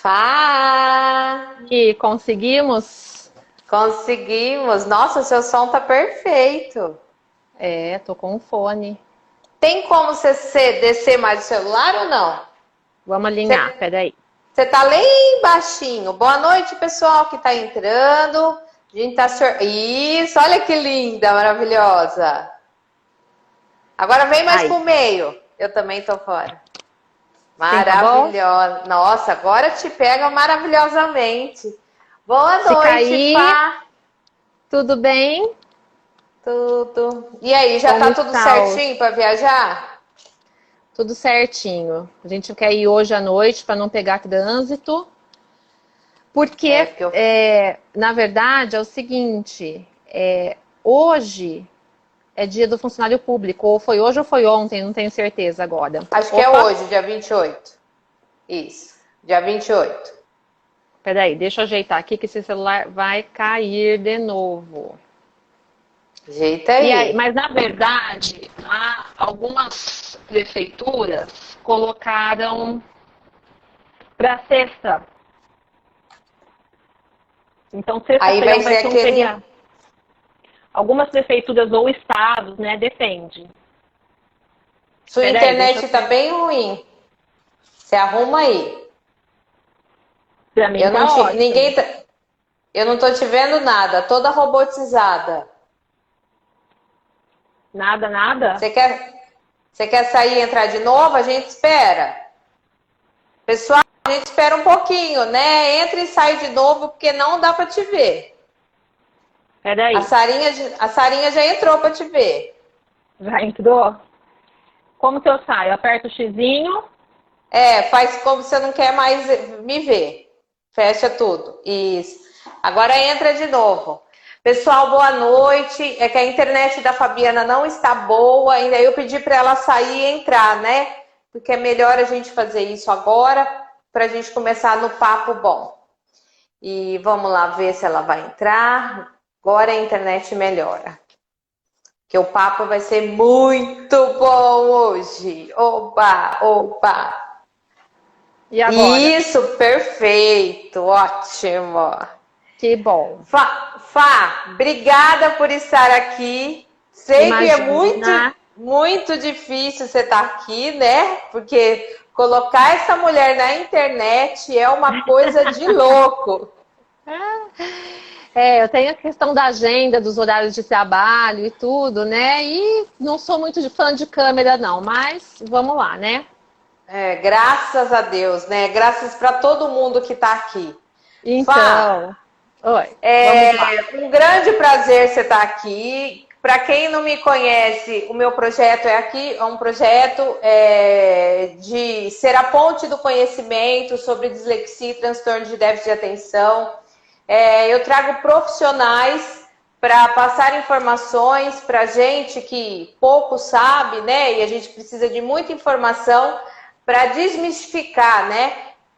Fá! E conseguimos? Conseguimos! Nossa, seu som tá perfeito. É, tô com um fone. Tem como você descer mais o celular ou não? Vamos alinhar, peraí. Você tá lá baixinho. Boa noite, pessoal que tá entrando. A gente tá Isso, olha que linda, maravilhosa. Agora vem mais pro meio. Eu também tô fora. Maravilhosa. Tá, nossa, agora te pega maravilhosamente. Boa noite, cair, Fá. Tudo bem? Tudo. E aí, já Como tá tudo certinho para viajar? Tudo certinho. A gente quer ir hoje à noite para não pegar trânsito. Porque, na verdade, é o seguinte, hoje é dia do funcionário público. Ou foi hoje ou foi ontem, não tenho certeza agora. Acho que é hoje, dia 28. Isso, dia 28. Peraí, deixa eu ajeitar aqui que esse celular vai cair de novo. Ajeita aí. Mas, na verdade, algumas prefeituras colocaram para sexta. Então, sexta-feira vai ser um feriado. Algumas prefeituras ou estados, né? Depende. Sua internet tá bem ruim. Você arruma aí. Pra mim tá ótimo. Eu não tô te vendo nada. Toda robotizada. Nada? Você quer sair e entrar de novo? A gente espera. Pessoal, a gente espera um pouquinho, né? Entra e sai de novo, porque não dá para te ver. Peraí. A Sarinha já entrou para te ver. Já entrou? Como que eu saio? Aperto o xizinho. Faz como você não quer mais me ver. Fecha tudo. Isso. Agora entra de novo. Pessoal, boa noite. É que a internet da Fabiana não está boa, ainda eu pedi para ela sair e entrar, né? Porque é melhor a gente fazer isso agora, para a gente começar no papo bom. E vamos lá ver se ela vai entrar. Agora a internet melhora. Que o papo vai ser muito bom hoje. Oba! E agora? Isso, perfeito, ótimo. Que bom. Fá, obrigada por estar aqui. Sei que é muito difícil você estar aqui, né? Porque colocar essa mulher na internet é uma coisa de louco. Eu tenho a questão da agenda, dos horários de trabalho e tudo, né? E não sou muito fã de câmera, não, mas vamos lá, né? Graças a Deus, né? Graças para todo mundo que está aqui. Então, Fá, oi. Um grande prazer você estar aqui. Para quem não me conhece, o meu projeto é um projeto de ser a ponte do conhecimento sobre dislexia e transtorno de déficit de atenção. Eu trago profissionais para passar informações para gente que pouco sabe, né? E a gente precisa de muita informação para desmistificar, né?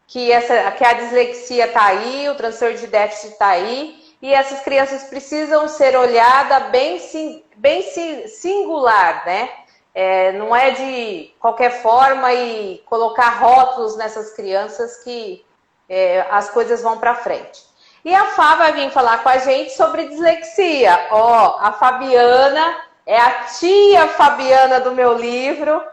Que a dislexia está aí, o transtorno de déficit está aí, e essas crianças precisam ser olhadas bem singular, né? Não é de qualquer forma e colocar rótulos nessas crianças que as coisas vão para frente. E a Fá vai vir falar com a gente sobre dislexia. A Fabiana é a tia Fabiana do meu livro.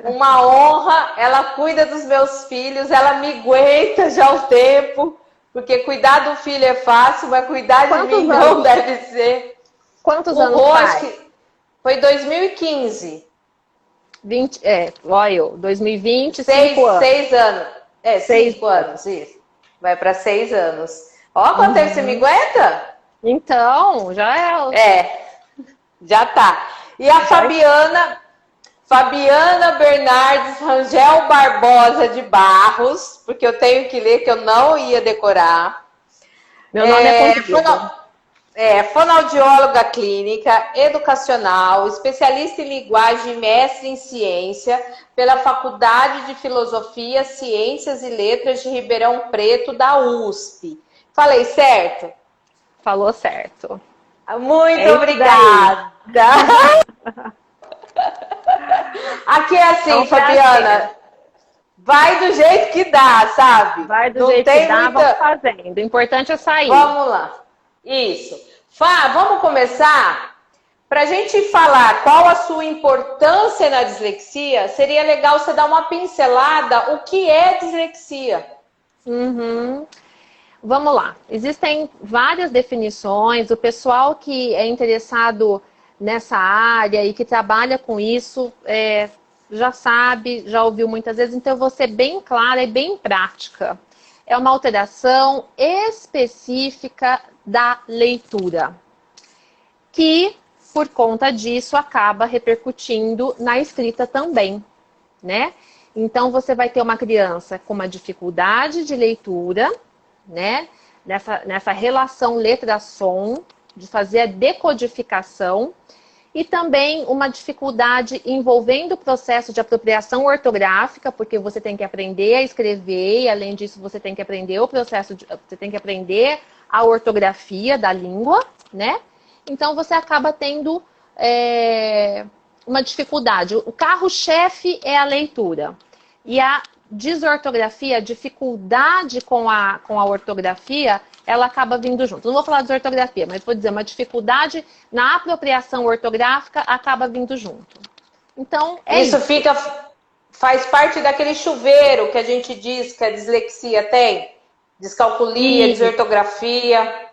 Uma honra, ela cuida dos meus filhos, ela me aguenta já há um tempo, porque cuidar do filho é fácil, mas cuidar de mim não deve ser. Quantos anos faz? Foi 2015. 2020, 5 anos. 6 anos. 5 anos, isso. Vai para 6 anos. Quanto tempo você me aguenta? Então, já é. Já tá. E a Fabiana Bernardes Rangel Barbosa de Barros, porque eu tenho que ler, que eu não ia decorar. Meu nome é fonoaudióloga clínica, educacional, especialista em linguagem e mestre em ciência pela Faculdade de Filosofia, Ciências e Letras de Ribeirão Preto, da USP. Falei certo? Falou certo. Muito obrigada. Aqui é assim, Fabiana. vai do jeito que dá, sabe? Vai do jeito que dá, vamos fazendo. O importante é sair. Vamos lá. Isso. Fá, vamos começar? Para a gente falar qual a sua importância na dislexia, seria legal você dar uma pincelada o que é dislexia. Vamos lá. Existem várias definições. O pessoal que é interessado nessa área e que trabalha com isso já sabe, já ouviu muitas vezes. Então eu vou ser bem clara e bem prática. É uma alteração específica da leitura, que, por conta disso, acaba repercutindo na escrita também, né? Então, você vai ter uma criança com uma dificuldade de leitura, né? Nessa relação letra-som, de fazer a decodificação, e também uma dificuldade envolvendo o processo de apropriação ortográfica, porque você tem que aprender a escrever, e além disso você tem que aprender você tem que aprender a ortografia da língua, né? Então você acaba tendo uma dificuldade. O carro-chefe é a leitura. E a desortografia, a dificuldade com a ortografia, ela acaba vindo junto. Não vou falar de desortografia, mas vou dizer, uma dificuldade na apropriação ortográfica acaba vindo junto. Então, isso. Faz parte daquele chuveiro que a gente diz que a dislexia tem? Descalculia, desortografia.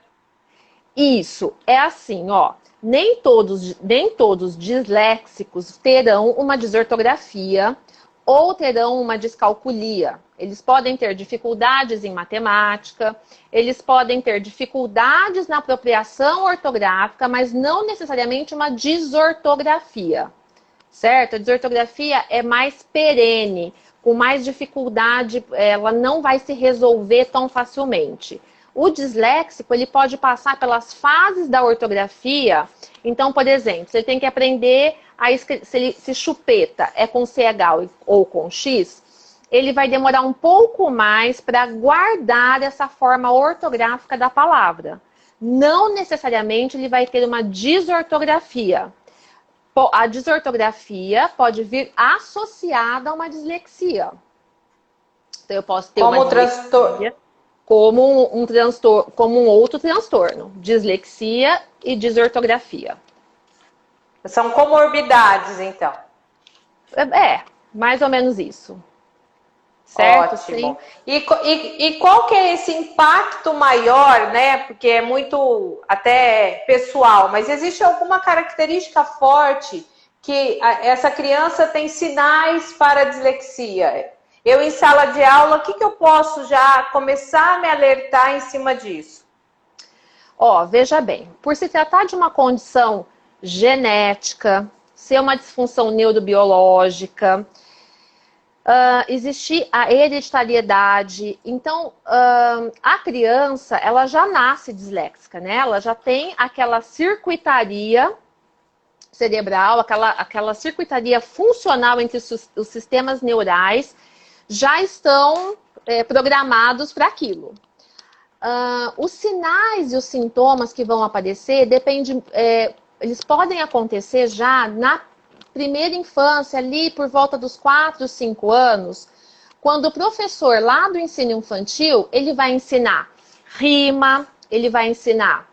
Isso, é assim, ó. Nem todos disléxicos terão uma desortografia ou terão uma descalculia. Eles podem ter dificuldades em matemática, eles podem ter dificuldades na apropriação ortográfica, mas não necessariamente uma desortografia, certo? A desortografia é mais perene, com mais dificuldade, ela não vai se resolver tão facilmente. O disléxico, ele pode passar pelas fases da ortografia. Então, por exemplo, você tem que aprender a escrever, se chupeta é com CH ou com X, ele vai demorar um pouco mais para guardar essa forma ortográfica da palavra. Não necessariamente ele vai ter uma desortografia. A desortografia pode vir associada a uma dislexia. Então, eu posso ter uma dislexia como um outro transtorno. Dislexia e desortografia. São comorbidades, então. Mais ou menos isso. Certo? Ótimo. E qual que é esse impacto maior, né? Porque é muito até pessoal, mas existe alguma característica forte que essa criança tem sinais para dislexia? Eu, em sala de aula, o que eu posso já começar a me alertar em cima disso? Veja bem, por se tratar de uma condição genética, ser uma disfunção neurobiológica, existir a hereditariedade. Então, a criança, ela já nasce disléxica, né? Ela já tem aquela circuitaria cerebral, aquela circuitaria funcional entre os sistemas neurais, já estão programados para aquilo. Os sinais e os sintomas que vão aparecer eles podem acontecer já na primeira infância, ali por volta dos 4, 5 anos, quando o professor lá do ensino infantil, ele vai ensinar rima, ele vai ensinar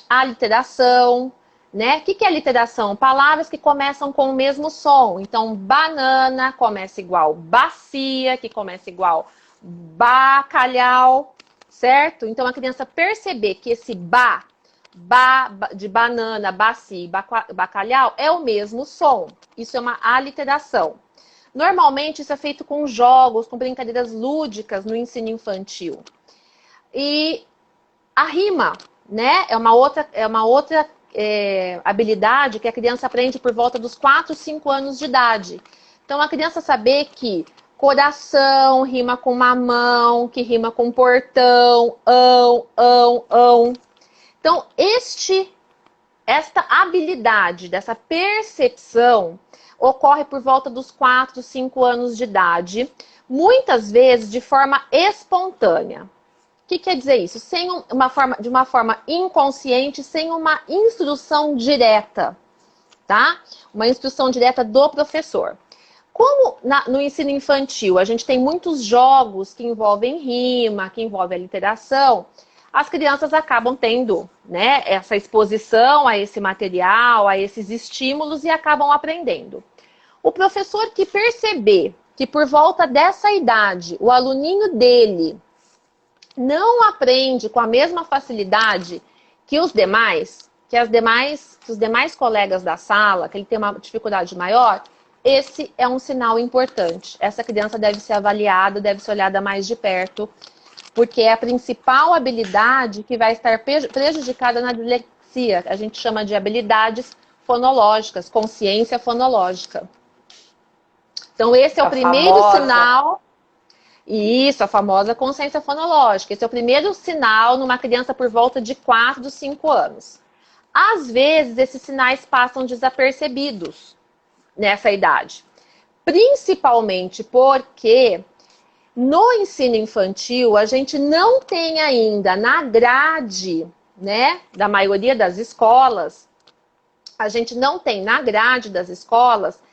a literação, né? O que é literação? Palavras que começam com o mesmo som. Então, banana começa igual bacia, que começa igual bacalhau, certo? Então, a criança perceber que esse de banana, bacia e bacalhau é o mesmo som. Isso é uma aliteração. Normalmente, isso é feito com jogos, com brincadeiras lúdicas no ensino infantil. E a rima, né? É uma outra habilidade que a criança aprende por volta dos 4, 5 anos de idade. Então, a criança saber que coração rima com mamão, que rima com portão, ão. Então, esta habilidade, dessa percepção, ocorre por volta dos 4, 5 anos de idade, muitas vezes de forma espontânea. O que quer dizer isso? De uma forma inconsciente, sem uma instrução direta, tá? Uma instrução direta do professor. Como no ensino infantil a gente tem muitos jogos que envolvem rima, que envolvem a literação, as crianças acabam tendo, né, essa exposição a esse material, a esses estímulos e acabam aprendendo. O professor que perceber que por volta dessa idade o aluninho dele não aprende com a mesma facilidade que os demais, que os demais colegas da sala, que ele tem uma dificuldade maior, esse é um sinal importante. Essa criança deve ser avaliada, deve ser olhada mais de perto, porque é a principal habilidade que vai estar prejudicada na dislexia. A gente chama de habilidades fonológicas, consciência fonológica. Então, esse é o primeiro sinal. Isso, a famosa consciência fonológica. Esse é o primeiro sinal numa criança por volta de 4 dos 5 anos. Às vezes, esses sinais passam desapercebidos nessa idade. Principalmente porque no ensino infantil a gente não tem ainda na grade, né, da maioria das escolas, a gente não tem na grade das escolas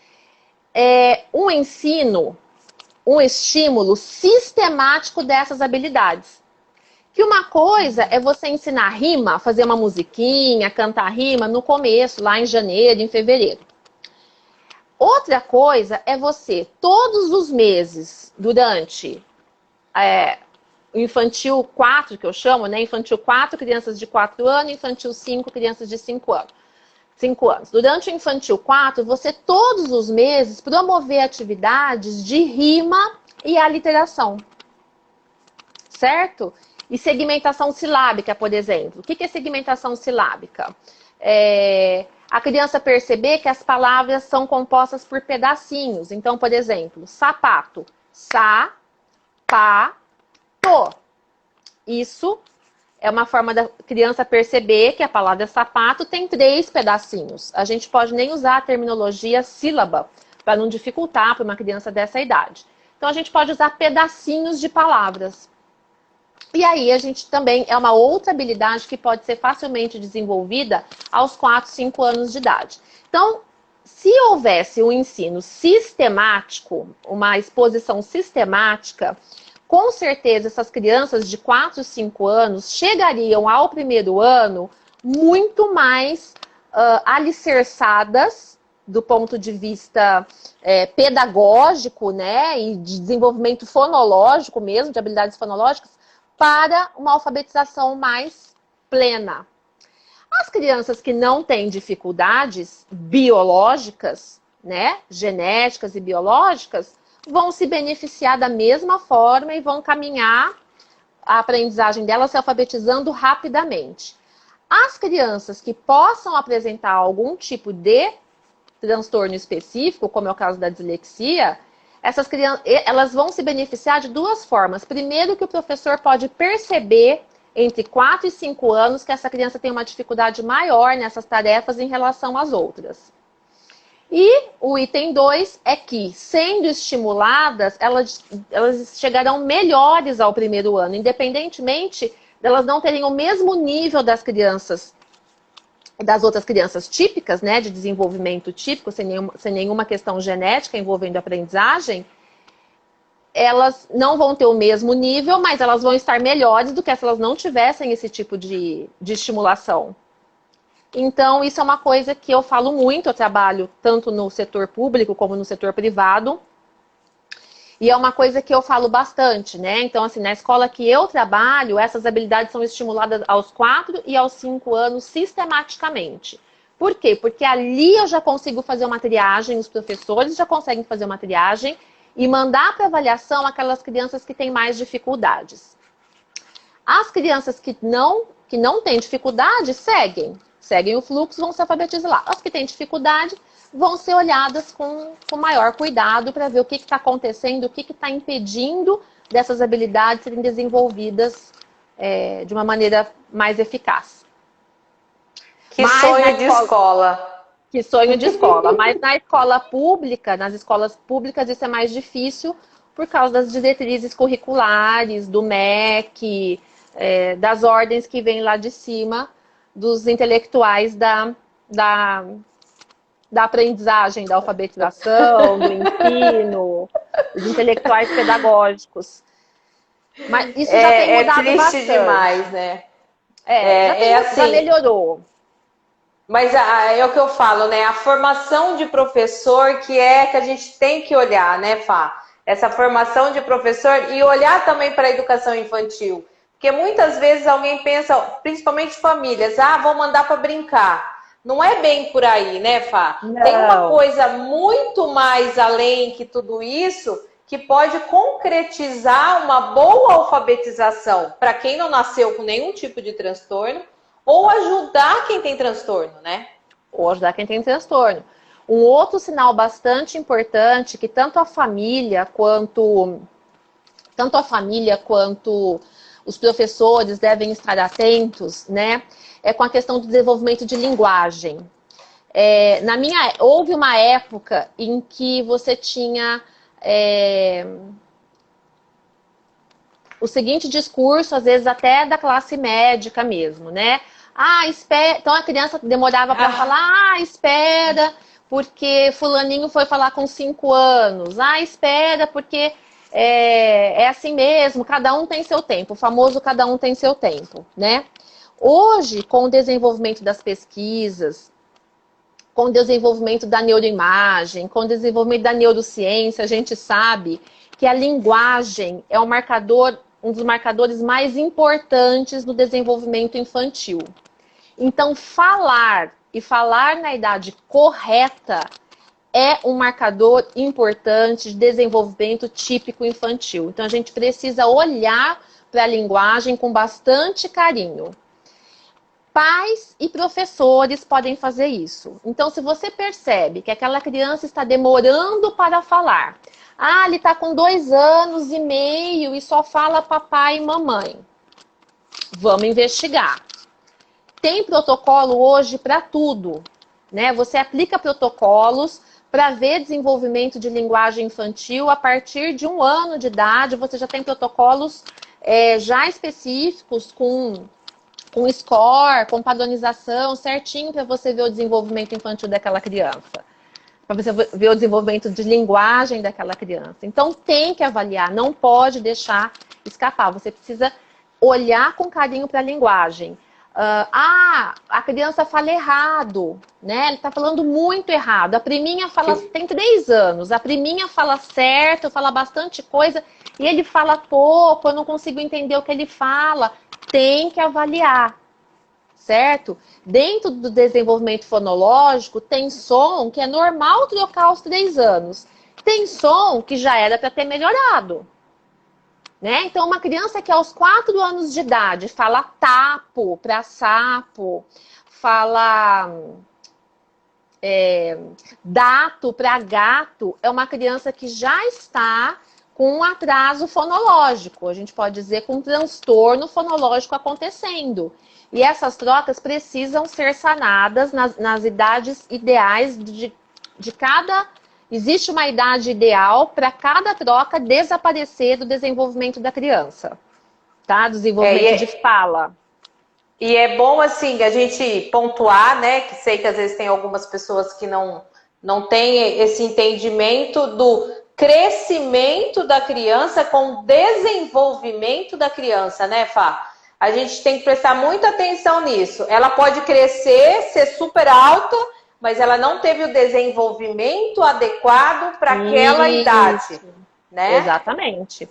um ensino, um estímulo sistemático dessas habilidades. Que uma coisa é você ensinar rima, fazer uma musiquinha, cantar rima no começo, lá em janeiro, em fevereiro. Outra coisa é você, todos os meses, durante o infantil 4, que eu chamo, né? Infantil 4, crianças de 4 anos, infantil 5, crianças de 5 anos. 5 anos. Durante o infantil 4, você todos os meses promover atividades de rima e aliteração. Certo? E segmentação silábica, por exemplo. O que é segmentação silábica? A criança perceber que as palavras são compostas por pedacinhos. Então, por exemplo, sapato. Sa, pa, to. Isso é uma forma da criança perceber que a palavra sapato tem 3 pedacinhos. A gente pode nem usar a terminologia sílaba para não dificultar para uma criança dessa idade. Então, a gente pode usar pedacinhos de palavras. E aí, a gente também é uma outra habilidade que pode ser facilmente desenvolvida aos 4, 5 anos de idade. Então, se houvesse um ensino sistemático, uma exposição sistemática, com certeza essas crianças de 4, 5 anos chegariam ao primeiro ano muito mais alicerçadas do ponto de vista pedagógico, né, e de desenvolvimento fonológico mesmo, de habilidades fonológicas, para uma alfabetização mais plena. As crianças que não têm dificuldades biológicas, né, genéticas e biológicas, vão se beneficiar da mesma forma e vão caminhar a aprendizagem delas se alfabetizando rapidamente. As crianças que possam apresentar algum tipo de transtorno específico, como é o caso da dislexia, essas crianças, elas vão se beneficiar de 2 formas. Primeiro, que o professor pode perceber entre 4 e 5 anos que essa criança tem uma dificuldade maior nessas tarefas em relação às outras. E o item 2 é que, sendo estimuladas, elas chegarão melhores ao primeiro ano, independentemente delas não terem o mesmo nível das crianças, das outras crianças típicas, né, de desenvolvimento típico, sem nenhuma questão genética envolvendo aprendizagem. Elas não vão ter o mesmo nível, mas elas vão estar melhores do que se elas não tivessem esse tipo de estimulação. Então, isso é uma coisa que eu falo muito, eu trabalho tanto no setor público como no setor privado. E é uma coisa que eu falo bastante, né? Então, assim, na escola que eu trabalho, essas habilidades são estimuladas aos 4 e aos 5 anos sistematicamente. Por quê? Porque ali eu já consigo fazer uma triagem, os professores já conseguem fazer uma triagem e mandar para avaliação aquelas crianças que têm mais dificuldades. As crianças que não têm dificuldade, seguem o fluxo, vão se alfabetizar lá. As que têm dificuldade vão ser olhadas com maior cuidado para ver o que está acontecendo, o que está impedindo dessas habilidades serem desenvolvidas de uma maneira mais eficaz. Que sonho de escola. Que sonho de escola. Mas na escola pública, nas escolas públicas, isso é mais difícil por causa das diretrizes curriculares, do MEC, das ordens que vêm lá de cima, dos intelectuais da da aprendizagem, da alfabetização, do ensino, os intelectuais pedagógicos. Mas isso já tem mudado triste bastante. Demais, né? Já melhorou. Mas é o que eu falo, né? A formação de professor que a gente tem que olhar, né, Fá? Essa formação de professor e olhar também para a educação infantil. Porque muitas vezes alguém pensa, principalmente famílias, vou mandar para brincar. Não é bem por aí, né, Fá? Não. Tem uma coisa muito mais além que tudo isso, que pode concretizar uma boa alfabetização para quem não nasceu com nenhum tipo de transtorno, ou ajudar quem tem transtorno, né? Ou ajudar quem tem transtorno. Um outro sinal bastante importante que tanto a família quanto os professores devem estar atentos, né? É com a questão do desenvolvimento de linguagem. Houve uma época em que você tinha o seguinte discurso, às vezes até da classe médica mesmo, né? Espera. Então a criança demorava para falar, espera, porque fulaninho foi falar com 5 anos. Espera, porque é assim mesmo, cada um tem seu tempo. O famoso cada um tem seu tempo, né? Hoje, com o desenvolvimento das pesquisas, com o desenvolvimento da neuroimagem, com o desenvolvimento da neurociência, a gente sabe que a linguagem é um dos marcadores mais importantes do desenvolvimento infantil. Então, falar na idade correta é um marcador importante de desenvolvimento típico infantil. Então, a gente precisa olhar para a linguagem com bastante carinho. Pais e professores podem fazer isso. Então, se você percebe que aquela criança está demorando para falar, ele está com 2 anos e meio e só fala papai e mamãe, vamos investigar. Tem protocolo hoje para tudo, né? Você aplica protocolos para ver desenvolvimento de linguagem infantil a partir de 1 ano de idade. Você já tem protocolos já específicos com score, com padronização certinho para você ver o desenvolvimento infantil daquela criança. Para você ver o desenvolvimento de linguagem daquela criança. Então tem que avaliar, não pode deixar escapar. Você precisa olhar com carinho para a linguagem. A criança fala errado, né? Ele está falando muito errado. A priminha tem 3 anos, a priminha fala certo, fala bastante coisa, e ele fala pouco, eu não consigo entender o que ele fala. Tem que avaliar, certo? Dentro do desenvolvimento fonológico, tem som que é normal trocar aos 3 anos. Tem som que já era para ter melhorado. Né? Então, uma criança que aos 4 anos de idade fala tapo para sapo, fala dato para gato, é uma criança que já está com um atraso fonológico. A gente pode dizer com um transtorno fonológico acontecendo. E essas trocas precisam ser sanadas nas idades ideais de cada... Existe uma idade ideal para cada troca desaparecer do desenvolvimento da criança, tá? Do desenvolvimento de fala. E é bom, assim, a gente pontuar, né? Que sei que às vezes tem algumas pessoas que não têm esse entendimento do crescimento da criança com o desenvolvimento da criança, né, Fá? A gente tem que prestar muita atenção nisso. Ela pode crescer, ser super alta, mas ela não teve o desenvolvimento adequado para aquela idade, né? Exatamente.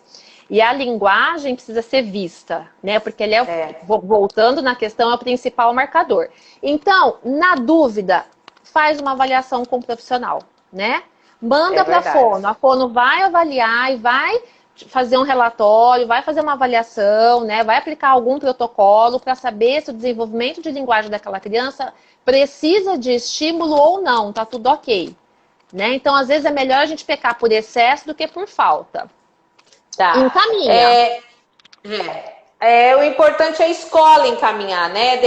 E a linguagem precisa ser vista, né? Porque ele voltando na questão, é o principal marcador. Então, na dúvida, faz uma avaliação com o profissional, né? Manda para a fono vai avaliar e vai fazer um relatório, vai fazer uma avaliação, né? Vai aplicar algum protocolo para saber se o desenvolvimento de linguagem daquela criança precisa de estímulo ou não, tá tudo ok. Né? Então, às vezes, é melhor a gente pecar por excesso do que por falta. Tá. Encaminha. O importante é a escola encaminhar, né?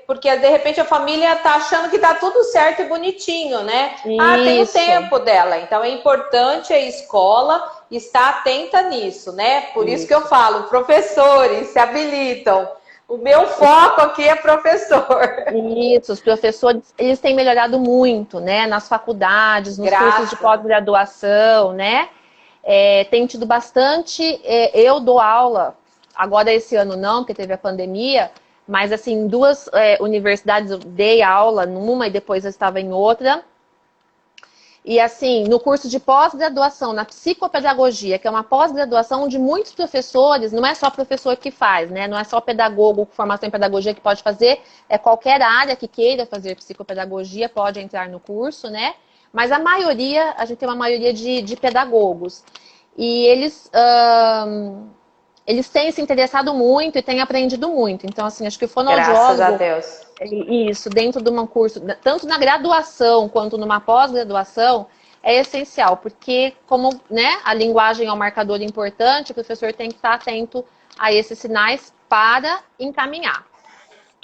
Porque, de repente, a família tá achando que tá tudo certo e bonitinho, né? Tem o tempo dela. Então, é importante a escola estar atenta nisso, né? Por isso que eu falo, professores se habilitam. O meu foco aqui é professor. Isso, os professores, eles têm melhorado muito, né? Nas faculdades, nos cursos de pós-graduação, né? Tem tido bastante... eu dou aula, agora esse ano não, porque teve a pandemia, mas assim, em duas universidades eu dei aula, numa e depois eu estava em outra. E assim, no curso de pós-graduação, na psicopedagogia, que é uma pós-graduação onde muitos professores, não é só professor que faz, né? Não é só pedagogo com formação em pedagogia que pode fazer, é qualquer área que queira fazer psicopedagogia pode entrar no curso, né? Mas a maioria, a gente tem uma maioria de pedagogos. E eles têm se interessado muito e têm aprendido muito. Então, assim, acho que o fonoaudiólogo... Graças a Deus. Isso, dentro de um curso, tanto na graduação quanto numa pós-graduação, é essencial, porque como, né, a linguagem é um marcador importante, o professor tem que estar atento a esses sinais para encaminhar.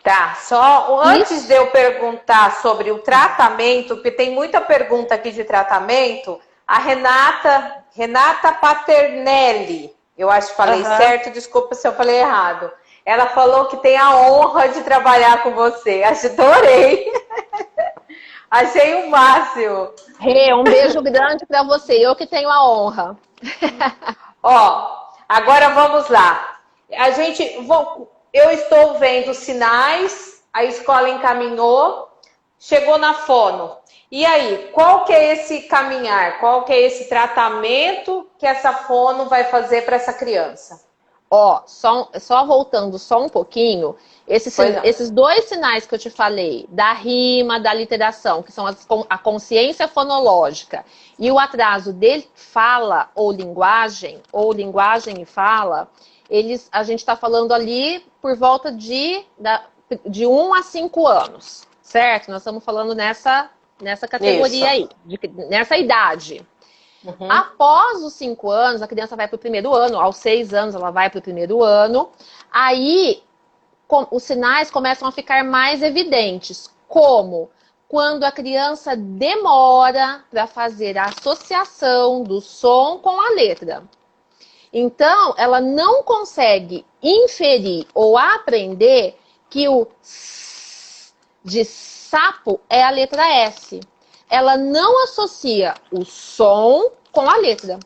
Tá, só antes de eu perguntar sobre o tratamento, porque tem muita pergunta aqui de tratamento, a Renata Paternelli, eu acho que falei certo, desculpa se eu falei errado. Ela falou que tem a honra de trabalhar com você. Adorei. Achei o máximo. Um beijo grande para você. Eu que tenho a honra. Ó, agora vamos lá. Eu estou vendo sinais, a escola encaminhou, chegou na fono. E aí, qual que é esse caminhar? Qual que é esse tratamento que essa fono vai fazer para essa criança? Ó, só voltando só um pouquinho, esses dois sinais que eu te falei, da rima, da literação, que são a consciência fonológica, e o atraso de fala ou linguagem e fala, a gente está falando ali por volta de 1 a 5 anos, certo? Nós estamos falando nessa categoria aí, nessa idade. Uhum. Após os 5 anos, a criança vai para o primeiro ano, aos 6 anos ela vai para o primeiro ano, aí os sinais começam a ficar mais evidentes, como quando a criança demora para fazer a associação do som com a letra. Então, ela não consegue inferir ou aprender que o S de sapo é a letra S. Ela não associa o som com a letra.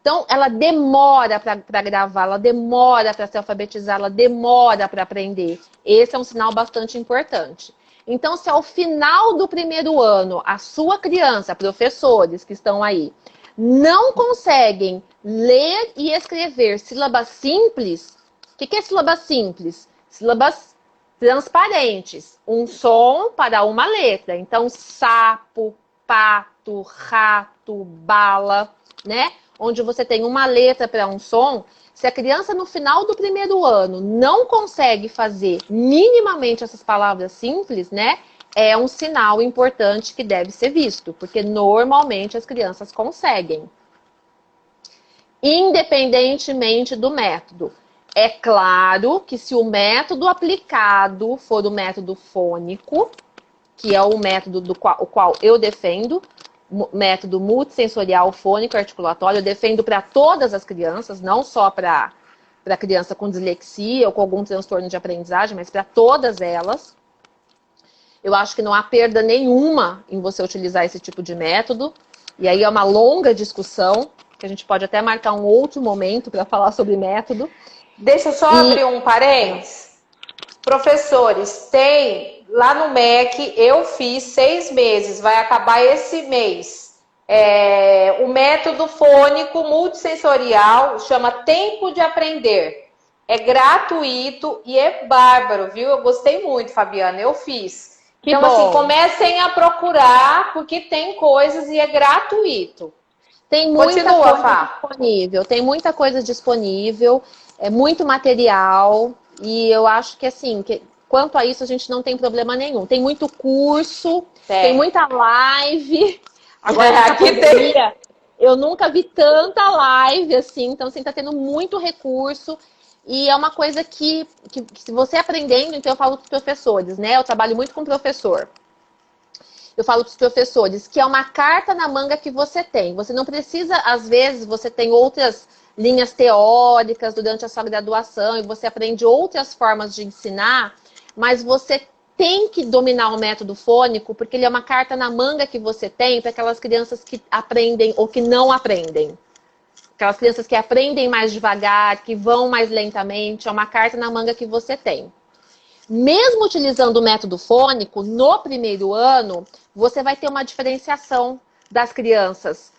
Então, ela demora para gravar, ela demora para se alfabetizar, ela demora para aprender. Esse é um sinal bastante importante. Então, se ao final do primeiro ano, a sua criança, professores que estão aí, não conseguem ler e escrever sílabas simples, o que é sílabas simples? Sílabas transparentes, um som para uma letra. Então, sapo, pato, rato, bala, né? Onde você tem uma letra para um som. Se a criança no final do primeiro ano não consegue fazer minimamente essas palavras simples, né? É um sinal importante que deve ser visto, porque normalmente as crianças conseguem. Independentemente do método. É claro que se o método aplicado for o método fônico, que é o método o qual eu defendo, método multissensorial fônico articulatório, eu defendo para todas as crianças, não só para criança com dislexia ou com algum transtorno de aprendizagem, mas para todas elas. Eu acho que não há perda nenhuma em você utilizar esse tipo de método. E aí é uma longa discussão, que a gente pode até marcar um outro momento para falar sobre método. Deixa eu só abrir um parênteses. Professores, tem lá no MEC, eu fiz 6 meses, vai acabar esse mês. O método fônico multissensorial chama Tempo de Aprender. É gratuito e é bárbaro, viu? Eu gostei muito, Fabiana, eu fiz. Então, assim, comecem a procurar, porque tem coisas e é gratuito. Tem muita coisa disponível, tem muita coisa disponível, é muito material, e eu acho que, assim, quanto a isso a gente não tem problema nenhum. Tem muito curso, tem muita live. Agora, aqui pandemia, eu nunca vi tanta live, assim, então, assim, tá tendo muito recurso. E é uma coisa que se você aprendendo, então eu falo com os professores, né? Eu trabalho muito com professor. eu falo para os professores que é uma carta na manga que você tem. Você não precisa, às vezes, você tem outras linhas teóricas durante a sua graduação e você aprende outras formas de ensinar, mas você tem que dominar o método fônico, porque ele é uma carta na manga que você tem para aquelas crianças que aprendem ou que não aprendem. Aquelas crianças que aprendem mais devagar, que vão mais lentamente, é uma carta na manga que você tem. Mesmo utilizando o método fônico, no primeiro ano, você vai ter uma diferenciação das crianças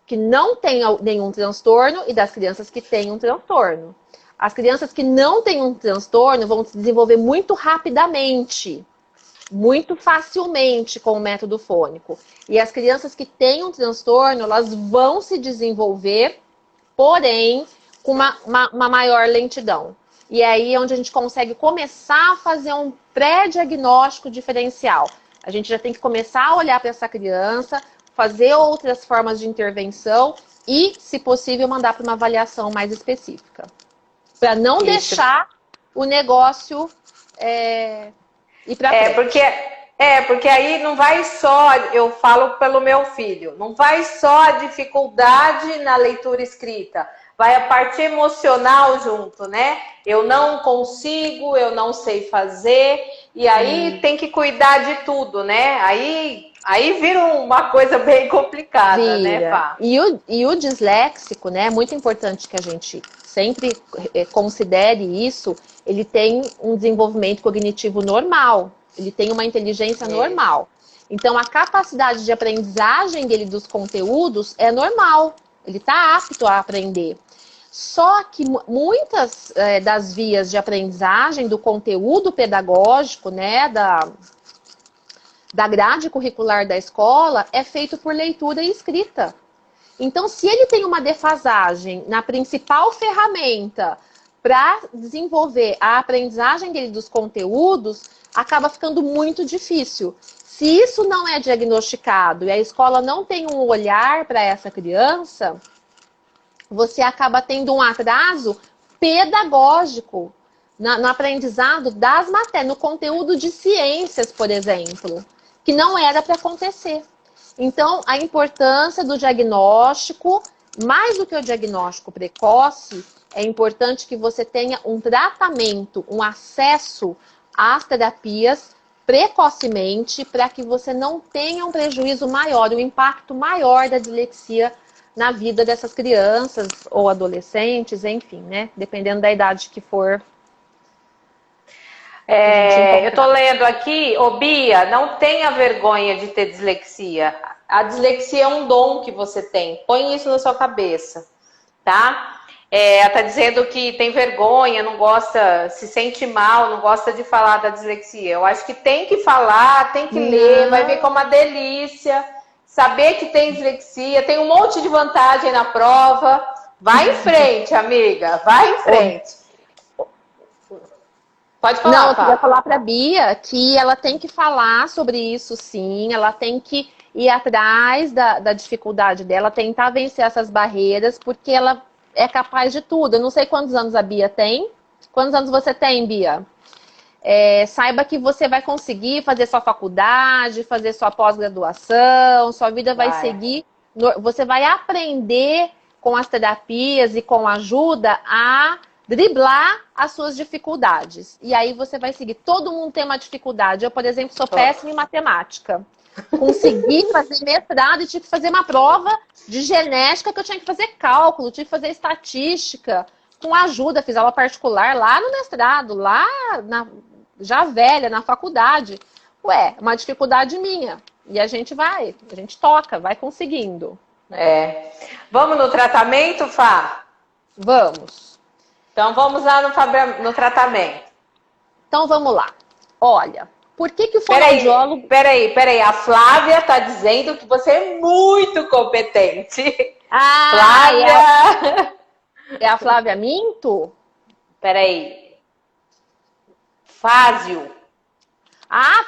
que não têm nenhum transtorno e das crianças que têm um transtorno. As crianças que não têm um transtorno vão se desenvolver muito rapidamente, muito facilmente com o método fônico. E as crianças que têm um transtorno, elas vão se desenvolver, porém, com uma maior lentidão. E aí é onde a gente consegue começar a fazer um pré-diagnóstico diferencial. A gente já tem que começar a olhar para essa criança, fazer outras formas de intervenção e, se possível, mandar para uma avaliação mais específica. Para não deixar o negócio ir para frente. Porque aí não vai só, eu falo pelo meu filho, não vai só a dificuldade na leitura escrita, vai a parte emocional junto, né? Eu não consigo, eu não sei fazer, e aí tem que cuidar de tudo, né? Aí vira uma coisa bem complicada, né, Fá? E o disléxico, né? É muito importante que a gente sempre considere isso. Ele tem um desenvolvimento cognitivo normal. Ele tem uma inteligência normal. Então, a capacidade de aprendizagem dele dos conteúdos é normal. Ele está apto a aprender. Só que muitas das vias de aprendizagem do conteúdo pedagógico, né, da grade curricular da escola, é feito por leitura e escrita. Então, se ele tem uma defasagem na principal ferramenta para desenvolver a aprendizagem dele dos conteúdos, acaba ficando muito difícil. Se isso não é diagnosticado e a escola não tem um olhar para essa criança, você acaba tendo um atraso pedagógico no aprendizado das matérias, no conteúdo de ciências, por exemplo, que não era para acontecer. Então, a importância do diagnóstico, mais do que o diagnóstico precoce, é importante que você tenha um tratamento, um acesso às terapias precocemente, para que você não tenha um prejuízo maior, um impacto maior da dislexia na vida dessas crianças ou adolescentes, enfim, né? Dependendo da idade que for. Eu tô lendo aqui, Bia, não tenha vergonha de ter dislexia. A dislexia é um dom que você tem. Põe isso na sua cabeça, tá? Ela tá dizendo que tem vergonha, não gosta, se sente mal, não gosta de falar da dislexia. Eu acho que tem que falar, tem que ler, vai ver como uma delícia. Saber que tem dislexia, tem um monte de vantagem na prova. Vai em frente, amiga, vai em frente. Pode falar, não, eu queria falar para a Bia que ela tem que falar sobre isso, sim. Ela tem que ir atrás da dificuldade dela, tentar vencer essas barreiras, porque ela é capaz de tudo. Eu não sei quantos anos a Bia tem. Quantos anos você tem, Bia? Saiba que você vai conseguir fazer sua faculdade, fazer sua pós-graduação, sua vida vai seguir. Você vai aprender com as terapias e com ajuda a driblar as suas dificuldades. E aí você vai seguir. Todo mundo tem uma dificuldade. Eu, por exemplo, sou péssima em matemática. Consegui fazer mestrado e tive que fazer uma prova de genética que eu tinha que fazer cálculo, tive que fazer estatística. Com ajuda, fiz aula particular lá no mestrado, já velha, na faculdade. Uma dificuldade minha. E a gente toca, vai conseguindo. Vamos no tratamento, Fá? Vamos. Então, vamos lá no tratamento. Então, vamos lá. Olha, por que o fonoaudiólogo... Peraí. A Flávia tá dizendo que você é muito competente. Flávia! É a Flávia Minto? Peraí. Fázio.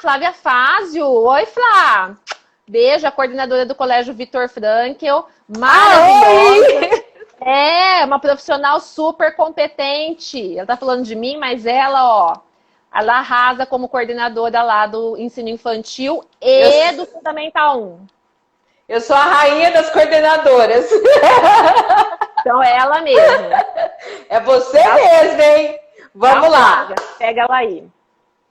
Flávia Fázio. Oi, Flá. Beijo, a coordenadora do Colégio Vitor Frankl. Maravilhosa. Uma profissional super competente. Ela tá falando de mim, mas ela, Ela arrasa como coordenadora lá do ensino infantil e do Fundamental 1. Eu sou a rainha das coordenadoras. Então é ela mesmo. É você mesmo, hein? Vamos lá. Pega ela aí.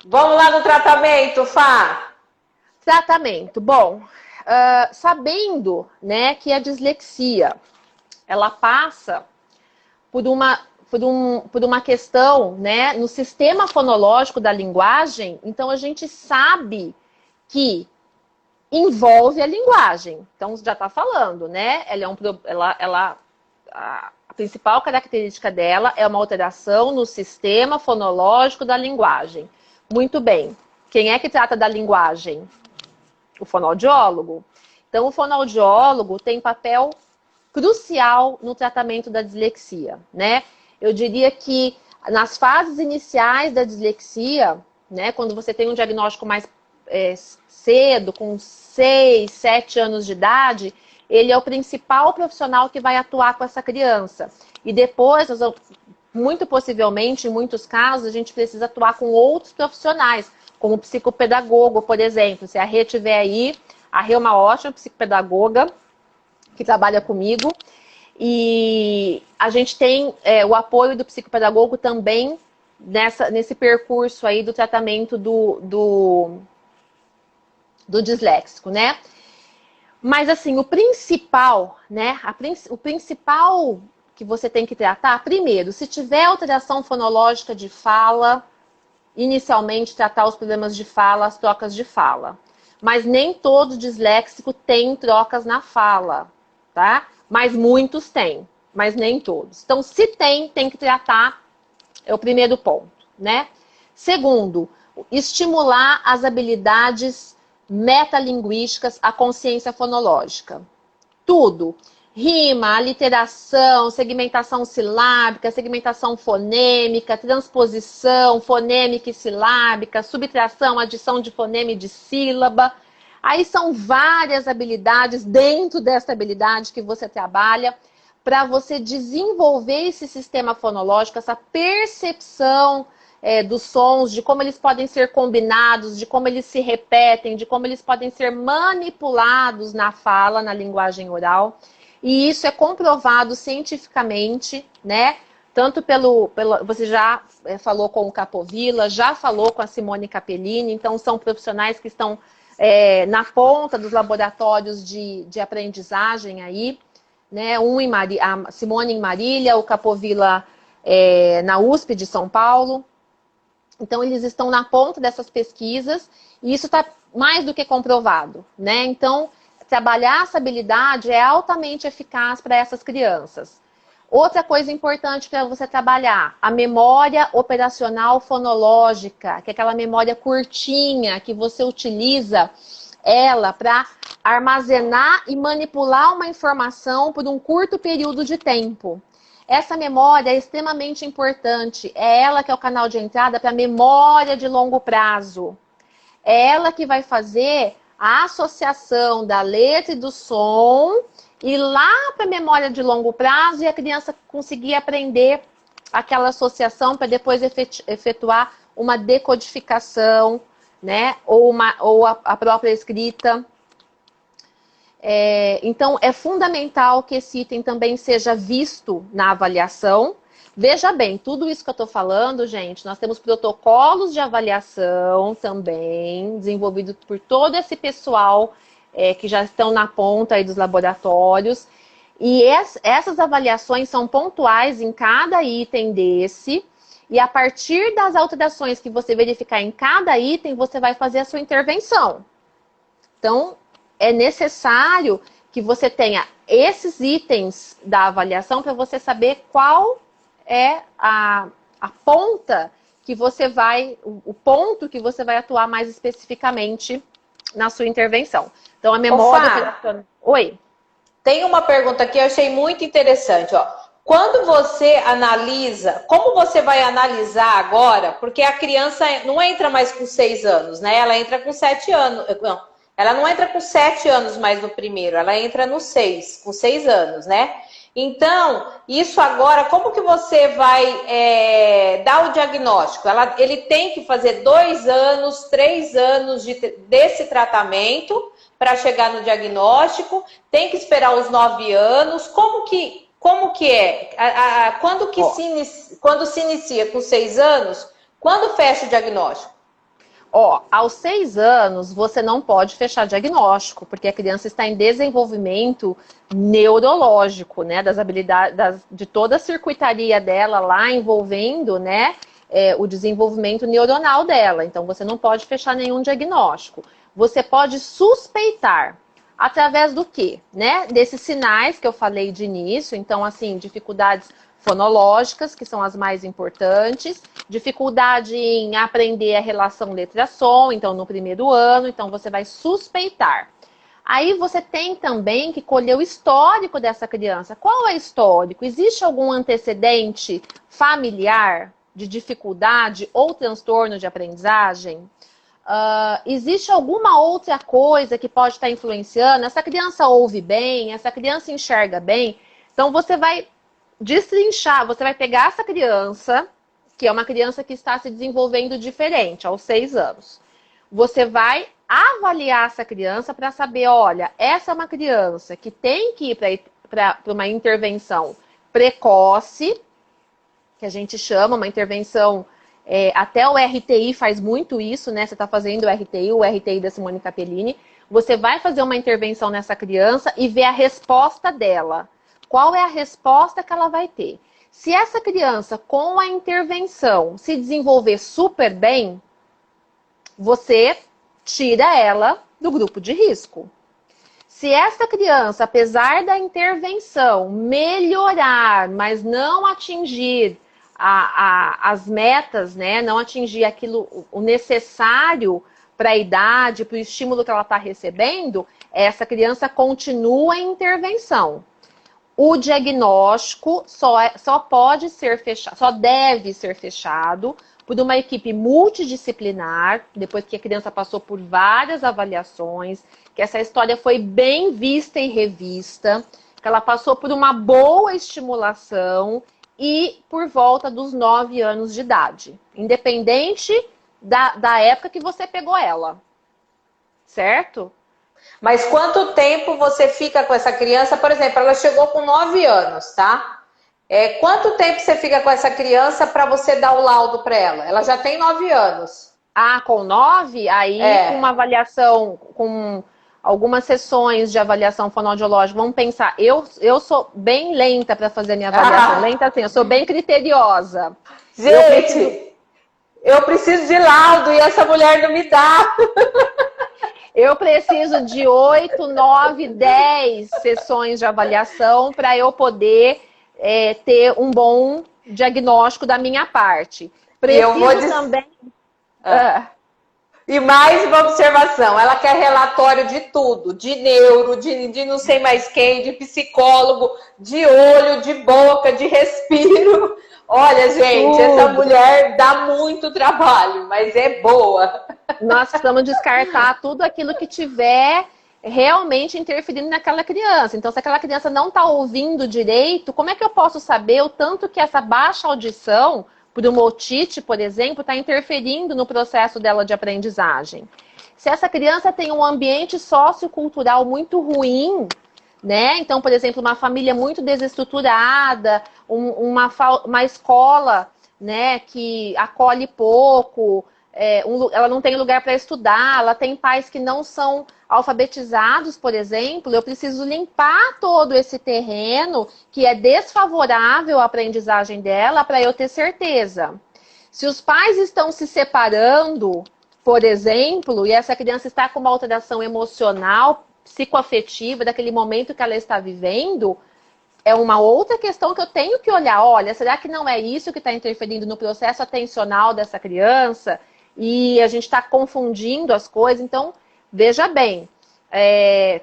Vamos lá no tratamento, Fá. Tratamento. Bom, sabendo, né, que a dislexia, ela passa por uma questão, né, no sistema fonológico da linguagem, então a gente sabe que envolve a linguagem. Então, já está falando, né? A principal característica dela é uma alteração no sistema fonológico da linguagem. Muito bem. Quem é que trata da linguagem? O fonoaudiólogo. Então, o fonoaudiólogo tem papel crucial no tratamento da dislexia, né? Eu diria que nas fases iniciais da dislexia, né, quando você tem um diagnóstico mais cedo, com 6, 7 anos de idade, ele é o principal profissional que vai atuar com essa criança. E depois, muito possivelmente, em muitos casos, a gente precisa atuar com outros profissionais, como psicopedagogo, por exemplo. Se a Rê estiver aí, a Rê é uma ótima psicopedagoga que trabalha comigo. E a gente tem o apoio do psicopedagogo também nesse percurso aí do tratamento do disléxico, né? Mas assim, o principal, né? O principal que você tem que tratar, primeiro, se tiver alteração fonológica de fala, inicialmente tratar os problemas de fala, as trocas de fala. Mas nem todo disléxico tem trocas na fala, tá? Mas muitos têm, mas nem todos. Então, se tem que tratar, é o primeiro ponto, né? Segundo, estimular as habilidades metalinguísticas, a consciência fonológica. Tudo. Rima, aliteração, segmentação silábica, segmentação fonêmica, transposição fonêmica e silábica, subtração, adição de fonema e de sílaba. Aí são várias habilidades dentro dessa habilidade que você trabalha para você desenvolver esse sistema fonológico, essa percepção dos sons, de como eles podem ser combinados, de como eles se repetem, de como eles podem ser manipulados na fala, na linguagem oral. E isso é comprovado cientificamente, né? Tanto você já falou com o Capovilla, já falou com a Simone Capellini, então são profissionais que estão na ponta dos laboratórios de aprendizagem aí, né? A Simone em Marília, o Capovilla na USP de São Paulo. Então, eles estão na ponta dessas pesquisas e isso está mais do que comprovado, né? Então, trabalhar essa habilidade é altamente eficaz para essas crianças. Outra coisa importante para você trabalhar, a memória operacional fonológica, que é aquela memória curtinha que você utiliza ela para armazenar e manipular uma informação por um curto período de tempo. Essa memória é extremamente importante, é ela que é o canal de entrada para a memória de longo prazo. É ela que vai fazer a associação da letra e do som e lá para a memória de longo prazo e a criança conseguir aprender aquela associação para depois efetuar uma decodificação, né? Ou a própria escrita. Então, é fundamental que esse item também seja visto na avaliação. Veja bem, tudo isso que eu estou falando, gente, nós temos protocolos de avaliação também, desenvolvidos por todo esse pessoal que já estão na ponta aí dos laboratórios. E essas avaliações são pontuais em cada item desse. E a partir das alterações que você verificar em cada item, você vai fazer a sua intervenção. Então, é necessário que você tenha esses itens da avaliação para você saber qual é a ponta que você vai, o ponto que você vai atuar mais especificamente na sua intervenção. Então, a memória... Oi? Tem uma pergunta aqui, eu achei muito interessante, ó. Quando você analisa, como você vai analisar agora? Porque a criança não entra mais com 6 anos, né? Ela entra com 7 anos. Não, ela não entra com 7 anos mais no primeiro, ela entra no 6, com 6 anos, né? Então, isso agora, como que você vai dar o diagnóstico? Ele tem que fazer 2 anos, 3 anos desse tratamento para chegar no diagnóstico, tem que esperar os 9 anos. Como que é? Quando se inicia com 6 anos, quando fecha o diagnóstico? Aos 6 anos, você não pode fechar diagnóstico, porque a criança está em desenvolvimento neurológico, né? Das habilidades, de toda a circuitaria dela lá, envolvendo, né? O desenvolvimento neuronal dela. Então, você não pode fechar nenhum diagnóstico. Você pode suspeitar. Através do quê? Né? Desses sinais que eu falei de início. Então, assim, dificuldades fonológicas, que são as mais importantes, dificuldade em aprender a relação letra-som, então no primeiro ano, então você vai suspeitar. Aí você tem também que colher o histórico dessa criança. Qual é o histórico? Existe algum antecedente familiar de dificuldade ou transtorno de aprendizagem? Existe alguma outra coisa que pode estar influenciando? Essa criança ouve bem? Essa criança enxerga bem? Então você vai destrinchar, você vai pegar essa criança, que é uma criança que está se desenvolvendo diferente, aos 6 anos. Você vai avaliar essa criança para saber, olha, essa é uma criança que tem que ir para uma intervenção precoce, que a gente chama uma intervenção, até o RTI faz muito isso, né? Você está fazendo o RTI da Simone Capellini. Você vai fazer uma intervenção nessa criança e ver a resposta dela. Qual é a resposta que ela vai ter? Se essa criança, com a intervenção, se desenvolver super bem, você tira ela do grupo de risco. Se essa criança, apesar da intervenção, melhorar, mas não atingir as metas, né? Não atingir o necessário para a idade, para o estímulo que ela está recebendo, essa criança continua em intervenção. O diagnóstico só pode ser fechado, só deve ser fechado por uma equipe multidisciplinar, depois que a criança passou por várias avaliações, que essa história foi bem vista e revista, que ela passou por uma boa estimulação e por volta dos 9 anos de idade, independente da época que você pegou ela, certo? Mas quanto tempo você fica com essa criança? Por exemplo, ela chegou com 9 anos, tá? Quanto tempo você fica com essa criança para você dar o laudo para ela? Ela já tem 9 anos. Com 9? Aí com uma avaliação, com algumas sessões de avaliação fonoaudiológica, vamos pensar, eu sou bem lenta para fazer minha avaliação. Lenta assim, eu sou bem criteriosa. Gente, eu preciso de laudo e essa mulher não me dá. Eu preciso de 8, 9, 10 sessões de avaliação para eu poder ter um bom diagnóstico da minha parte. Preciso também... E mais uma observação, ela quer relatório de tudo, de neuro, de não sei mais quem, de psicólogo, de olho, de boca, de respiro. Olha, gente, essa mulher dá muito trabalho, mas é boa. Nós precisamos descartar tudo aquilo que tiver realmente interferindo naquela criança. Então, se aquela criança não está ouvindo direito, como é que eu posso saber o tanto que essa baixa audição, por uma otite, por exemplo, está interferindo no processo dela de aprendizagem? Se essa criança tem um ambiente sociocultural muito ruim, né? Então, por exemplo, uma família muito desestruturada, uma escola, né, que acolhe pouco, ela não tem lugar para estudar, ela tem pais que não são alfabetizados, por exemplo, eu preciso limpar todo esse terreno que é desfavorável à aprendizagem dela para eu ter certeza. Se os pais estão se separando, por exemplo, e essa criança está com uma alteração emocional, psicoafetiva, daquele momento que ela está vivendo, é uma outra questão que eu tenho que olhar. Olha, será que não é isso que está interferindo no processo atencional dessa criança? E a gente está confundindo as coisas. Então, veja bem,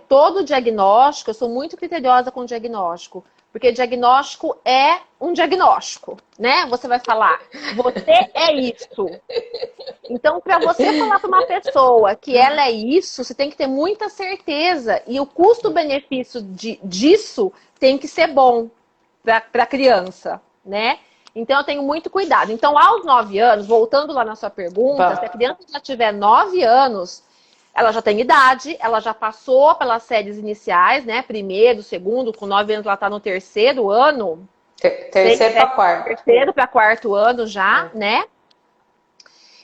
todo diagnóstico, eu sou muito criteriosa com diagnóstico, porque diagnóstico é um diagnóstico, né? Você vai falar, você é isso. Então, para você falar para uma pessoa que ela é isso, você tem que ter muita certeza. E o custo-benefício disso tem que ser bom. para a criança, né? Então, eu tenho muito cuidado. Então, aos 9 anos, voltando lá na sua pergunta, se a criança já tiver 9 anos, ela já tem idade, ela já passou pelas séries iniciais, né? Primeiro, segundo, com 9 anos ela está no terceiro ano. Terceiro para quarto. Terceiro para quarto ano já, né?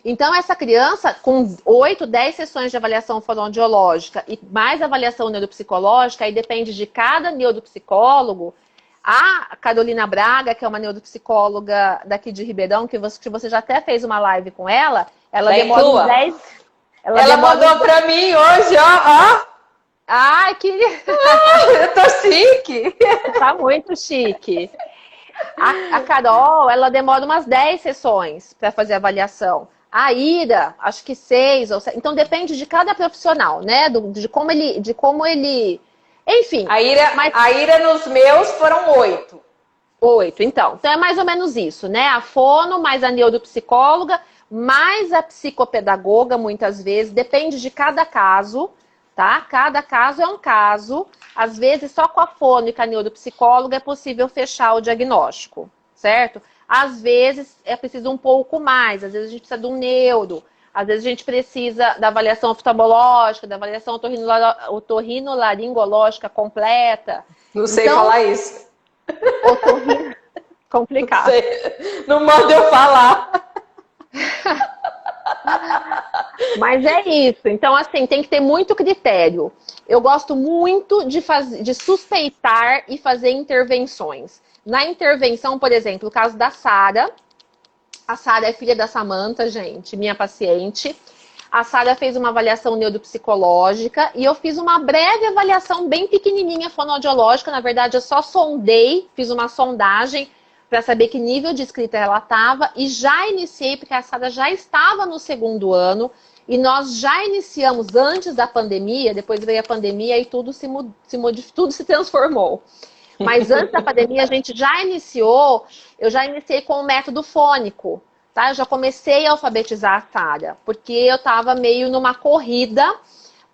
Então, essa criança, com 8, 10 sessões de avaliação fonoaudiológica e mais avaliação neuropsicológica, aí depende de cada neuropsicólogo. A Carolina Braga, que é uma neuropsicóloga daqui de Ribeirão, que você já até fez uma live com ela demora uns 10... Ela mandou para mim hoje, ó. Ai, que... eu tô chique. Tá muito chique. A Carol, ela demora umas 10 sessões para fazer a avaliação. A Ira, acho que 6 ou 7. Então depende de cada profissional, né? De como ele... Enfim. A Ira nos meus foram 8. 8, então. Então é mais ou menos isso, né? A fono, mais a neuropsicóloga, mais a psicopedagoga, muitas vezes. Depende de cada caso, tá? Cada caso é um caso. Às vezes, só com a fono e com a neuropsicóloga é possível fechar o diagnóstico, certo? Às vezes, é preciso um pouco mais. Às vezes, a gente precisa de um neuro. Às vezes, a gente precisa da avaliação oftalmológica, da avaliação otorrinolaringológica completa. Não sei falar isso. Complicado. Não sei. Não manda eu falar. Mas é isso. Então, assim, tem que ter muito critério. Eu gosto muito de suspeitar e fazer intervenções. Na intervenção, por exemplo, o caso da Sara. A Sara é filha da Samantha, gente, minha paciente. A Sara fez uma avaliação neuropsicológica e eu fiz uma breve avaliação bem pequenininha fonoaudiológica. Na verdade, eu só sondei, fiz uma sondagem para saber que nível de escrita ela estava e já iniciei, porque a Sara já estava no segundo ano e nós já iniciamos antes da pandemia, depois veio a pandemia e tudo tudo se transformou. Mas antes da pandemia a gente já iniciou, eu já iniciei com o método fônico, tá? Eu já comecei a alfabetizar a Sara, porque eu estava meio numa corrida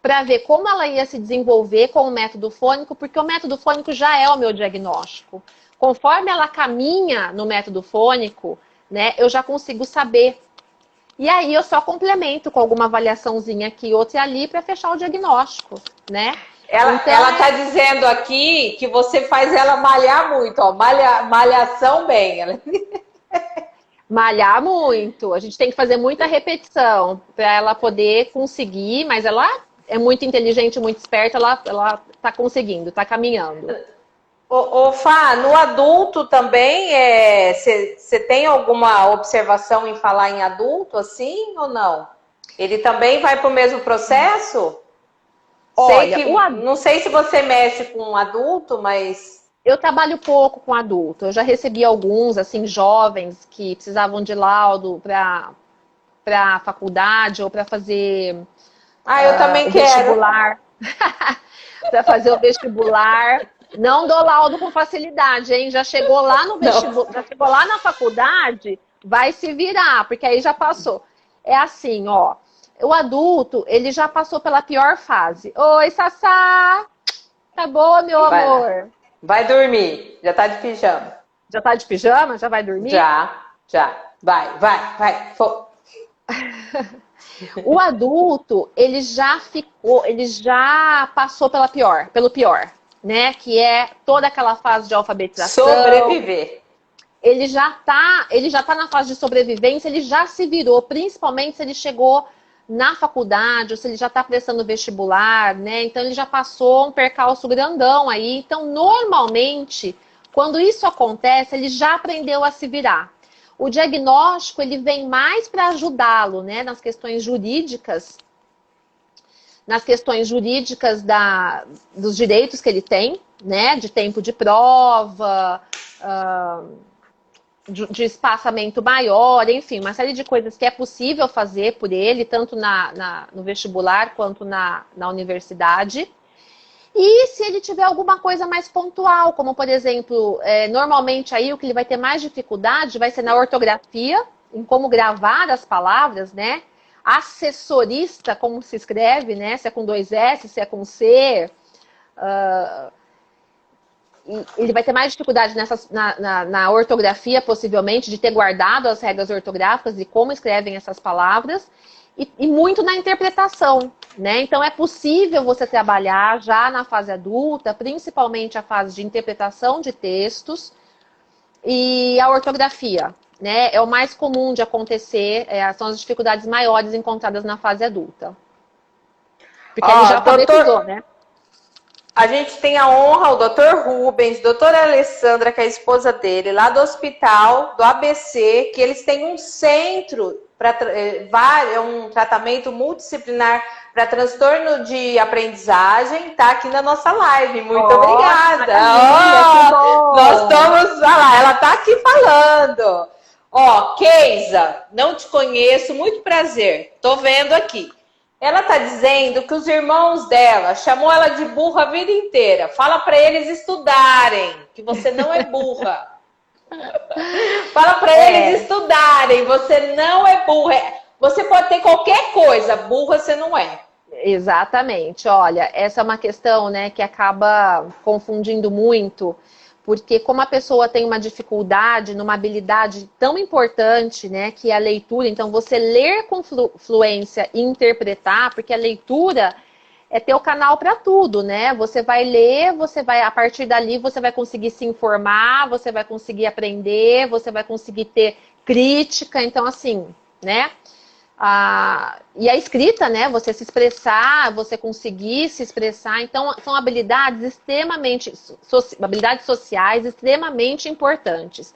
para ver como ela ia se desenvolver com o método fônico, porque o método fônico já é o meu diagnóstico. Conforme ela caminha no método fônico, né, eu já consigo saber. E aí eu só complemento com alguma avaliaçãozinha aqui, outra e ali, para fechar o diagnóstico, né? Ela tá dizendo aqui que você faz ela malhar muito, ó. Malhação bem. Malhar muito. A gente tem que fazer muita repetição para ela poder conseguir, mas ela é muito inteligente, muito esperta, ela tá conseguindo, tá caminhando. Ô Fá, no adulto também, você tem alguma observação em falar em adulto, assim, ou não? Ele também vai para o mesmo processo? Olha, não sei se você mexe com um adulto, mas... Eu trabalho pouco com adulto. Eu já recebi alguns, assim, jovens que precisavam de laudo para faculdade ou para fazer... eu também quero. Vestibular. Para fazer o vestibular. Não dou laudo com facilidade, hein? Já chegou lá no vestibular, já chegou lá na faculdade, vai se virar, porque aí já passou. É assim, ó. O adulto, ele já passou pela pior fase. Oi, Sassá! Tá boa, meu amor? Vai dormir. Já tá de pijama. Já tá de pijama? Já vai dormir? Já. Vai. O adulto, ele já passou pelo pior, né? Que é toda aquela fase de alfabetização. Sobreviver. Ele já tá na fase de sobrevivência, ele já se virou, principalmente se ele chegou na faculdade, ou se ele já está prestando vestibular, né? Então ele já passou um percalço grandão aí. Então, normalmente, quando isso acontece, ele já aprendeu a se virar. O diagnóstico, ele vem mais para ajudá-lo, né? Nas questões jurídicas dos direitos que ele tem, né? De tempo de prova, de espaçamento maior, enfim, uma série de coisas que é possível fazer por ele, tanto no vestibular quanto na universidade. E se ele tiver alguma coisa mais pontual, como por exemplo, normalmente aí o que ele vai ter mais dificuldade vai ser na ortografia, em como gravar as palavras, né? Assessorista, como se escreve, né? Se é com 2 S, se é com C. ele vai ter mais dificuldade na ortografia, possivelmente, de ter guardado as regras ortográficas e como escrevem essas palavras, e muito na interpretação, né? Então, é possível você trabalhar já na fase adulta, principalmente a fase de interpretação de textos e a ortografia, né? É o mais comum de acontecer, são as dificuldades maiores encontradas na fase adulta. Porque ele já alfabetizou, né? A gente tem a honra, o Dr. Rubens, doutora Alessandra, que é a esposa dele, lá do hospital, do ABC, que eles têm um centro, um tratamento multidisciplinar para transtorno de aprendizagem, tá aqui na nossa live. Muito obrigada. Nós estamos, olha lá, ela tá aqui falando. Keisa, não te conheço, muito prazer, tô vendo aqui. Ela tá dizendo que os irmãos dela chamou ela de burra a vida inteira. Fala para eles estudarem, que você não é burra. Fala para eles estudarem, você não é burra. Você pode ter qualquer coisa, burra você não é. Exatamente. Olha, essa é uma questão, né, que acaba confundindo muito, porque como a pessoa tem uma dificuldade numa habilidade tão importante, né, que é a leitura, então você ler com fluência e interpretar, porque a leitura é teu canal para tudo, né? Você vai ler, a partir dali você vai conseguir se informar, você vai conseguir aprender, você vai conseguir ter crítica, então assim, né? E a escrita, né? Você se expressar, você conseguir se expressar. Então, são habilidades habilidades sociais extremamente importantes.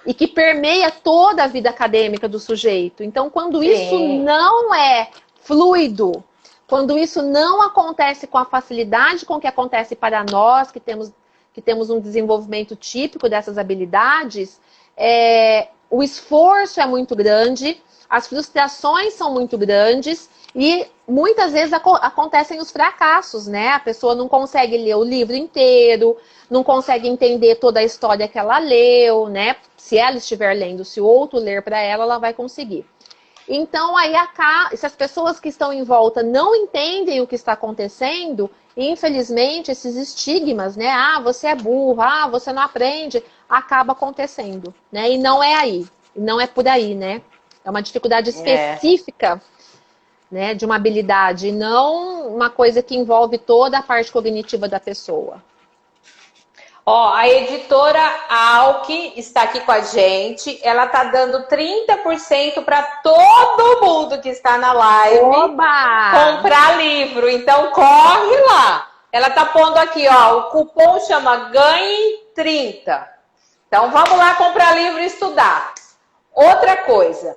E que permeia toda a vida acadêmica do sujeito. Então, quando isso não é fluido, quando isso não acontece com a facilidade com que acontece para nós, que temos um desenvolvimento típico dessas habilidades, o esforço é muito grande, as frustrações são muito grandes e muitas vezes acontecem os fracassos, né? A pessoa não consegue ler o livro inteiro, não consegue entender toda a história que ela leu, né? Se ela estiver lendo, se o outro ler para ela, ela vai conseguir. Então, aí se as pessoas que estão em volta não entendem o que está acontecendo, infelizmente, esses estigmas, né? Você é burro, você não aprende, acaba acontecendo, né? E não é aí, não é por aí, né? É uma dificuldade específica, né, de uma habilidade, e não uma coisa que envolve toda a parte cognitiva da pessoa. A editora Alck está aqui com a gente. Ela está dando 30% para todo mundo que está na live. Oba! Comprar livro. Então, corre lá. Ela está pondo aqui, o cupom chama Ganhe 30. Então, vamos lá comprar livro e estudar. Outra coisa.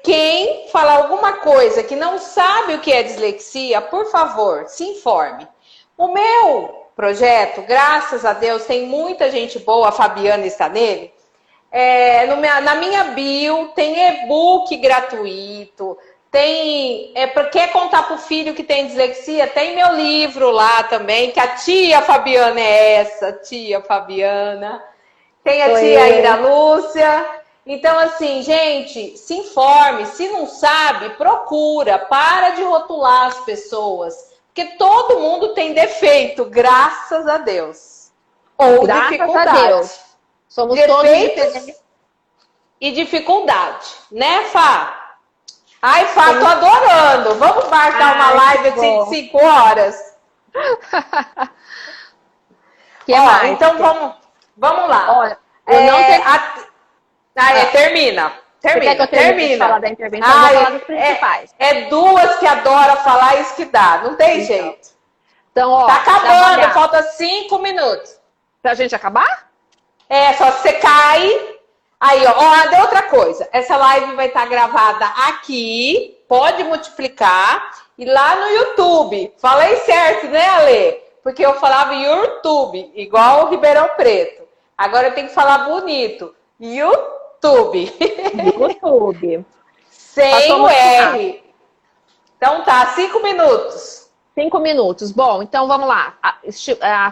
Quem falar alguma coisa que não sabe o que é dislexia, por favor, se informe. O meu projeto, graças a Deus, tem muita gente boa, a Fabiana está nele. Na minha bio tem e-book gratuito, quer contar para o filho que tem dislexia, tem meu livro lá também, que a tia Fabiana tia Fabiana. Tem a tia Ira Lúcia. Então, assim, gente, se informe. Se não sabe, procura. Para de rotular as pessoas. Porque todo mundo tem defeito, graças a Deus. Ou graças dificuldade. A Deus. Somos todos diferentes. E dificuldade. Né, Fá? Ai, Fá, tô adorando. Vamos marcar uma live assim de 5 horas? Então, vamos lá. Olha, eu não tenho... termina. Você quer que eu termine de falar da intervenção? Eu vou falar dos principais. Duas que adoram falar, isso que dá. Não tem jeito. Então, tá acabando, falta 5 minutos. Pra gente acabar? Só você cai. Aí, deu outra coisa. Essa live vai estar gravada aqui. Pode multiplicar. E lá no YouTube. Falei certo, né, Ale? Porque eu falava YouTube, igual o Ribeirão Preto. Agora eu tenho que falar bonito. YouTube. Sem o R. Então tá, 5 minutos. 5 minutos. Bom, então vamos lá.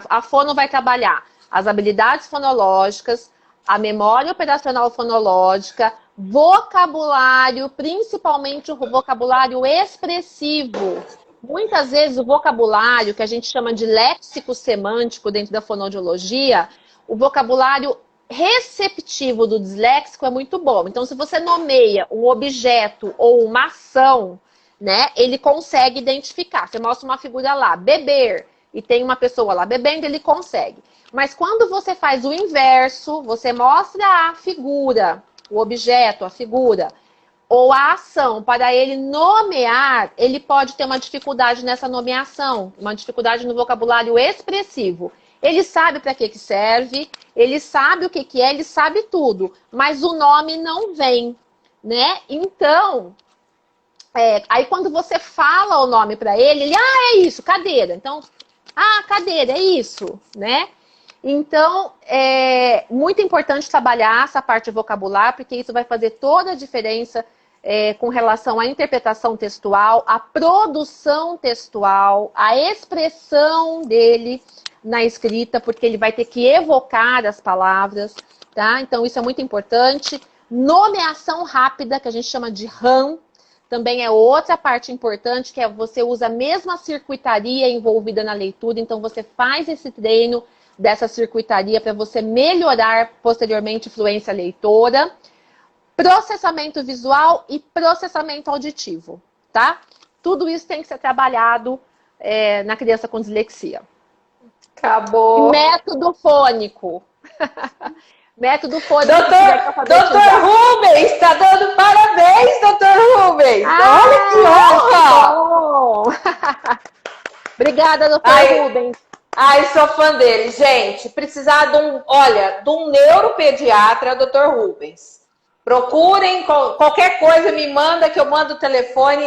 A fono vai trabalhar as habilidades fonológicas, a memória operacional fonológica, vocabulário, principalmente o vocabulário expressivo. Muitas vezes o vocabulário, que a gente chama de léxico semântico dentro da fonoaudiologia, o vocabulário receptivo do disléxico é muito bom. Então, se você nomeia um objeto ou uma ação, né, ele consegue identificar. Você mostra uma figura lá, beber, e tem uma pessoa lá bebendo, ele consegue. Mas quando você faz o inverso, você mostra a figura, o objeto, a figura, ou a ação, para ele nomear, ele pode ter uma dificuldade nessa nomeação, uma dificuldade no vocabulário expressivo. Ele sabe para que serve, ele sabe o que é, ele sabe tudo, mas o nome não vem, né? Então, aí quando você fala o nome para ele, ele, é isso, cadeira. Então, cadeira, é isso, né? Então, é muito importante trabalhar essa parte de vocabulário, porque isso vai fazer toda a diferença com relação à interpretação textual, à produção textual, à expressão dele na escrita, porque ele vai ter que evocar as palavras, tá? Então, isso é muito importante. Nomeação rápida, que a gente chama de RAM, também é outra parte importante, que é você usa a mesma circuitaria envolvida na leitura, então você faz esse treino dessa circuitaria para você melhorar posteriormente fluência leitora, processamento visual e processamento auditivo, tá? Tudo isso tem que ser trabalhado na criança com dislexia. Acabou. Método fônico. Método fônico. Doutor Rubens, está dando parabéns, doutor Rubens. Olha que honra. Obrigada, doutor Rubens. Sou fã dele. Gente, precisar de um neuropediatra, doutor Rubens. Procurem, qualquer coisa me manda, que eu mando o telefone,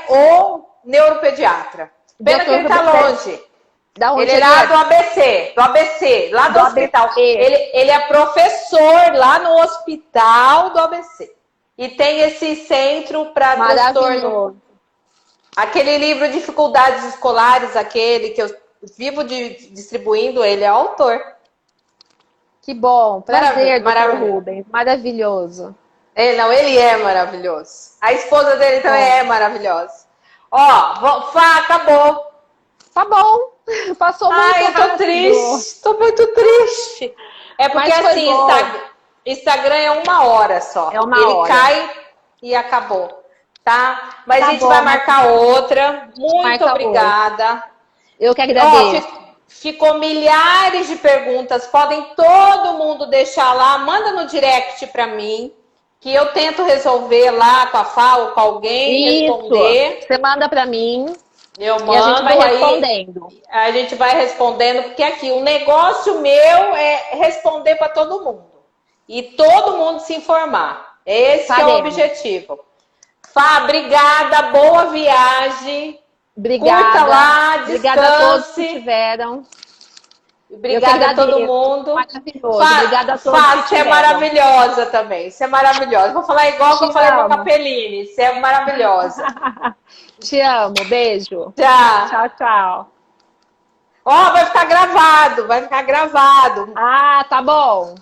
o neuropediatra. Pena que ele está longe. Ele é lá do ABC, lá do hospital. Ele é professor lá no hospital do ABC. E tem esse centro para transtorno. Aquele livro Dificuldades Escolares, aquele que eu vivo distribuindo, ele é autor. Que bom, prazer, doutor Rubens, maravilhoso. Ele é maravilhoso. A esposa dele também é maravilhosa. Acabou. Tá bom. Passou muito eu tô triste. Tô muito triste. É porque assim, Instagram é 1 hora só. É 1 hora. Ele cai e acabou. Tá? Mas a gente vai marcar outra. Muito obrigada. Eu que agradeço. Ficou milhares de perguntas. Podem todo mundo deixar lá. Manda no direct pra mim. Que eu tento resolver lá com a Fá ou com alguém. Responder. Você manda pra mim. Eu mando, e a gente vai respondendo. A gente vai respondendo, porque aqui o negócio meu é responder para todo mundo. E todo mundo se informar. Esse é o objetivo. Fá, obrigada, boa viagem. Obrigada. Curta lá, descanse. Obrigada a todos que tiveram. Obrigada a todo mundo. Maravilhoso. Obrigada a todos Fá, você é maravilhosa também. Você é maravilhosa. Vou falar igual que eu falei com a Capellini. Você é maravilhosa. Te amo. Beijo. Tchau. Tchau, tchau. Vai ficar gravado. Vai ficar gravado. Tá bom.